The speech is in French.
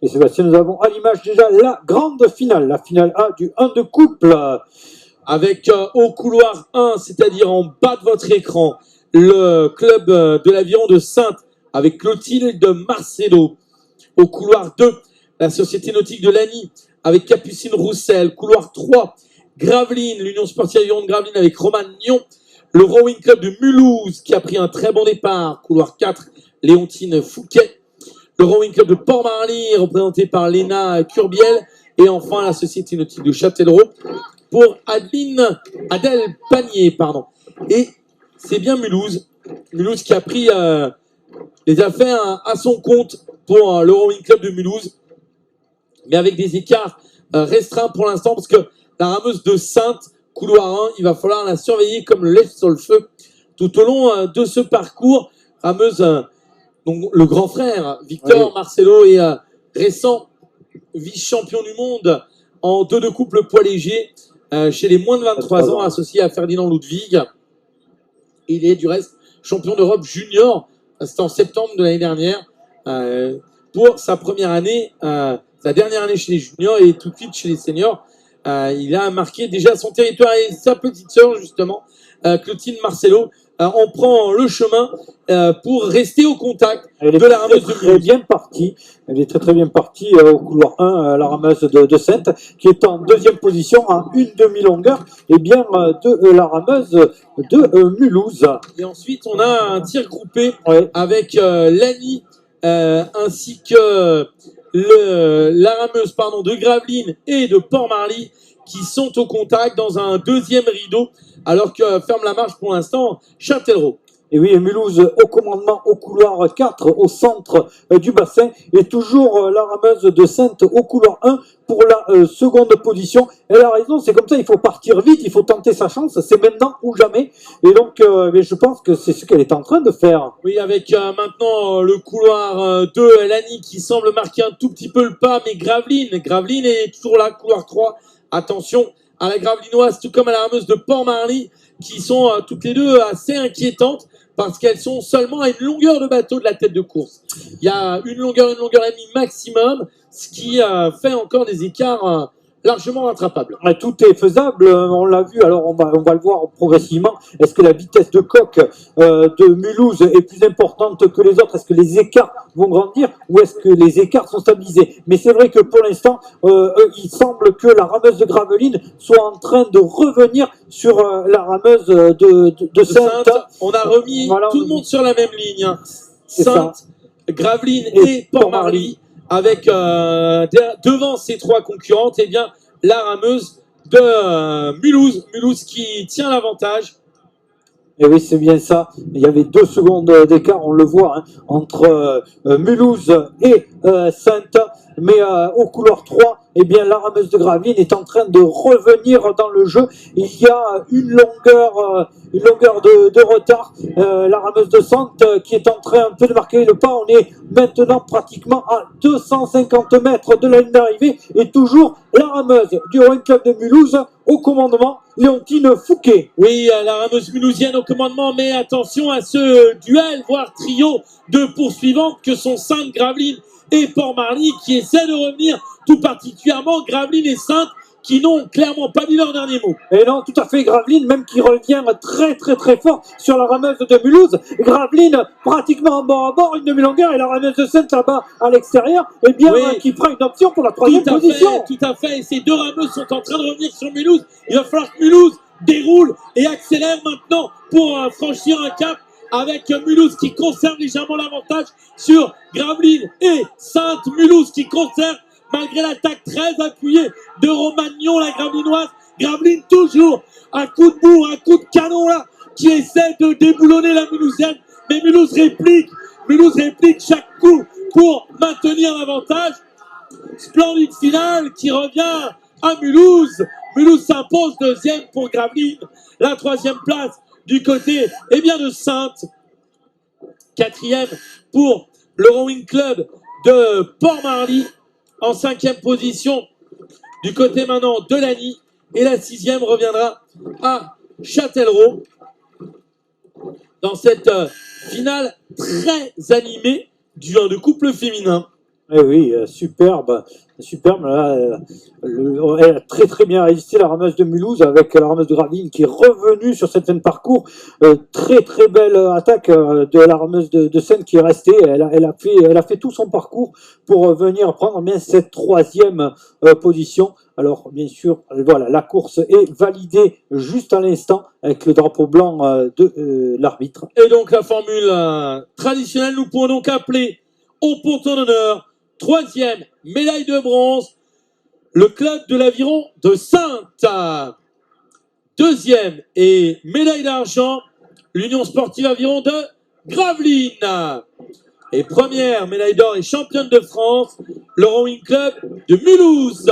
Et Sébastien, nous avons à l'image déjà la grande finale, la finale A du 1 de couple. Avec au couloir 1, c'est-à-dire en bas de votre écran, le club de l'aviron de Saintes avec Clotilde Marcelo. Au couloir 2, la Société Nautique de Lagny avec Capucine Roussel. Couloir 3, Gravelines, l'Union Sportive Aviron de Gravelines avec Roman Nyon. Le Rowing Club de Mulhouse qui a pris un très bon départ. Couloir 4, Léontine Fouquet. Le Rowing Club de Port-Marly représenté par Léna Curbiel. Et enfin la Société Nautique de Châtellerault pour Adèle Panier, pardon. Et c'est bien Mulhouse qui a pris les affaires à son compte pour le Rowing Club de Mulhouse, mais avec des écarts restreints pour l'instant, parce que la rameuse de Saintes, couloir 1, il va falloir la surveiller comme le lait sur le feu tout au long de ce parcours. Rameuse, donc le grand frère, Victor Marcelo, est récent vice-champion du monde en 2 de couple poids léger chez les moins de 23 ans, associé à Ferdinand Ludwig. Il est du reste champion d'Europe junior. C'était en septembre de l'année dernière pour sa première année, sa dernière année chez les juniors et tout de suite chez les seniors. Il a marqué déjà son territoire et sa petite sœur justement, Clotilde Marcelo, on prend le chemin pour rester au contact de la rameuse de Mulhouse. Bien partie. Elle est très bien partie au couloir 1, la rameuse de Saintes, qui est en deuxième position à une demi-longueur et bien de la rameuse de Mulhouse. Et ensuite, on a un tir groupé avec Lagny ainsi que la rameuse de Gravelines et de Port-Marly qui sont au contact dans un deuxième rideau, alors que ferme la marche pour l'instant Châtellerault. Et oui, Mulhouse au commandement au couloir 4, au centre du bassin, et toujours la rameuse de Saintes au couloir 1 pour la seconde position. Elle a raison, c'est comme ça, il faut partir vite, il faut tenter sa chance, c'est maintenant ou jamais. Et donc, je pense que c'est ce qu'elle est en train de faire. Oui, avec maintenant le couloir 2, Lagny qui semble marquer un tout petit peu le pas, mais Gravelines est toujours là, couloir 3. Attention à la Gravelinoise, tout comme à la rameuse de Port-Marly, qui sont toutes les deux assez inquiétantes, parce qu'elles sont seulement à une longueur de bateau de la tête de course. Il y a une longueur et demie maximum, ce qui fait encore des écarts largement rattrapables. Tout est faisable, on l'a vu, alors on va le voir progressivement. Est-ce que la vitesse de coque de Mulhouse est plus importante que les autres? Est-ce que les écarts vont grandir ou est-ce que les écarts sont stabilisés? Mais c'est vrai que pour l'instant, il semble que la rameuse de Gravelines soit en train de revenir sur la rameuse de Saintes. On a remis tout le monde sur la même ligne. Saintes, Gravelines et Port-Marly. Avec devant ces 3 concurrentes, eh bien, la rameuse de Mulhouse qui tient l'avantage. Et oui, c'est bien ça. Il y avait 2 secondes d'écart, on le voit, entre Mulhouse et Saintes. Mais au couloir 3, eh bien, la rameuse de Gravelines est en train de revenir dans le jeu. Il y a une longueur de retard. La rameuse de Saintes qui est en train un peu de marquer le pas. On est maintenant pratiquement à 250 mètres de la ligne d'arrivée. Et toujours la rameuse du Rowing Club de Mulhouse au commandement, Léontine Fouquet. Oui, la rameuse mulhousienne au commandement, mais attention à ce duel, voire trio de poursuivants que sont Saintes, Gravelines et Port-Marly qui essaient de revenir, tout particulièrement Gravelines et Saintes qui n'ont clairement pas dit leur dernier mot. Et non, tout à fait, Gravelines, même qui revient très fort sur la rameuse de Mulhouse. Gravelines, pratiquement en bord à bord, une demi-longueur, et la rameuse de Saintes là-bas à l'extérieur, et bien, qui fera une option pour la 3e position. Tout à fait, et ces 2 rameuses sont en train de revenir sur Mulhouse. Il va falloir que Mulhouse déroule et accélère maintenant pour franchir un cap, avec Mulhouse qui conserve légèrement l'avantage sur Gravelines et Saintes. Mulhouse qui conserve malgré l'attaque très appuyée de Romagnon, la Gravelinoise. Gravelines toujours un coup de bourre, un coup de canon là, qui essaie de déboulonner la Mulhousienne. Mais Mulhouse réplique chaque coup pour maintenir l'avantage. Splendide finale qui revient à Mulhouse. Mulhouse s'impose 2e pour Gravelines. La 3e place du côté de Saintes. 4e pour le Rowing Club de Port-Marly. En 5e position du côté maintenant de Lagny. Et la 6e reviendra à Châtellerault. Dans cette finale très animée du 1 de couple féminin. Eh oui, superbe, superbe. Là, elle a très très bien résisté la rameuse de Mulhouse avec la rameuse de Gravelines qui est revenue sur cette fin de parcours. Très très belle attaque de la rameuse de Seine qui est restée. Elle a fait tout son parcours pour venir prendre bien cette troisième position. Alors bien sûr, voilà, la course est validée juste à l'instant avec le drapeau blanc de l'arbitre. Et donc la formule traditionnelle, nous pouvons donc appeler au ponton d'honneur, troisième médaille de bronze, le club de l'Aviron de Saintes. Deuxième et médaille d'argent, l'Union sportive Aviron de Gravelines. Et première médaille d'or et championne de France, le Rowing Club de Mulhouse.